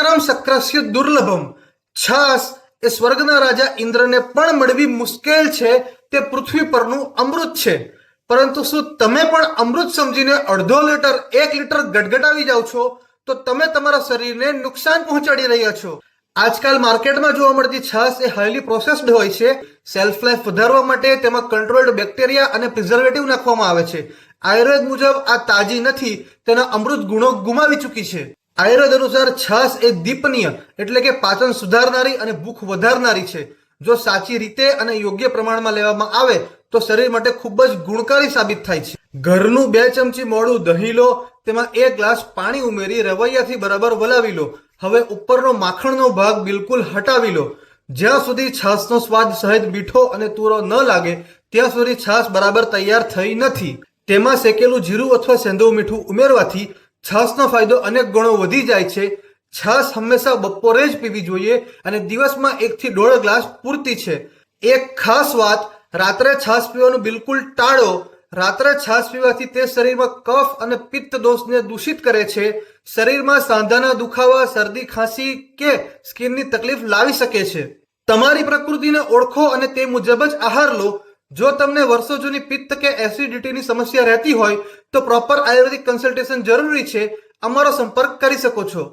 क्षीरम शक्रस्य दुर्लभम। छास એ સ્વર્ગના રાજા ઇન્દ્રને પણ મળવી મુશ્કેલ છે, તે પૃથ્વી પરનું અમૃત છે। પરંતુ શું તમે પણ અમૃત સમજીને અડધો લીટર 1 લીટર ગટગટાવી જાવ છો તો તમે તમારા શરીરને નુકસાન પહોંચાડી રહ્યા છો। આજકાલ માર્કેટમાં જોવા મળતી છાશ એ હાઈલી પ્રોસેસ્ડ હોય છે। સેલ્ફ લાઈફ વધારવા માટે તેમાં કંટ્રોલ્ડ બેક્ટેરિયા અને પ્રિઝર્વેટિવ નાખવામાં આવે છે। આયુર્વેદ મુજબ આ તાજી નથી, તેના અમૃત ગુણો ગુમાવી ચૂકી છે। આયુર્વેદ અનુસાર છાશ એ દીપનીય એટલે કે પાચન સુધારનારી અને ભૂખ વધારનારી છે। જો સાચી રીતે અને યોગ્ય પ્રમાણમાં લેવામાં આવે તો શરીર માટે ખૂબ જ ગુણકારી સાબિત થાય છે। ઘરનું 2 ચમચી મોડું દહીં લો, તેમાં 1 ગ્લાસ પાણી ઉમેરી રવૈયાથી બરાબર વલાવી લો। હવે ઉપરનો માખણનો ભાગ બિલકુલ હટાવી લો। જ્યાં સુધી છાશનો સ્વાદ સહેજ મીઠો અને તુરો ન લાગે ત્યાં સુધી છાશ બરાબર તૈયાર થઈ નથી। તેમાં શેકેલું જીરું અથવા સેંધવ મીઠું ઉમેરવાથી છાશનો ફાયદો અનેક ગણો વધી જાય છે। છાશ હંમેશા બપોરે જ પીવી જોઈએ અને દિવસમાં 1 થી 1.5 ગ્લાસ પૂરતી છે। એક ખાસ વાત, રાત્રે છાશ પીવાનું બિલકુલ ટાળો। રાત્રે છાશ પીવાથી તે શરીરમાં કફ અને પિત્ત દોષને દૂષિત કરે છે। શરીરમાં સાંધાના દુખાવા, શરદી, ખાંસી કે સ્કિનની તકલીફ લાવી શકે છે। તમારી પ્રકૃતિને ઓળખો અને તે મુજબ જ આહાર લો। જો તમને વર્ષો જૂની પિત્ત કે એસિડિટીની સમસ્યા રહેતી હોય તો પ્રોપર આયુર્વેદિક કન્સલ્ટેશન જરૂરી છે। અમારો સંપર્ક કરી શકો છો।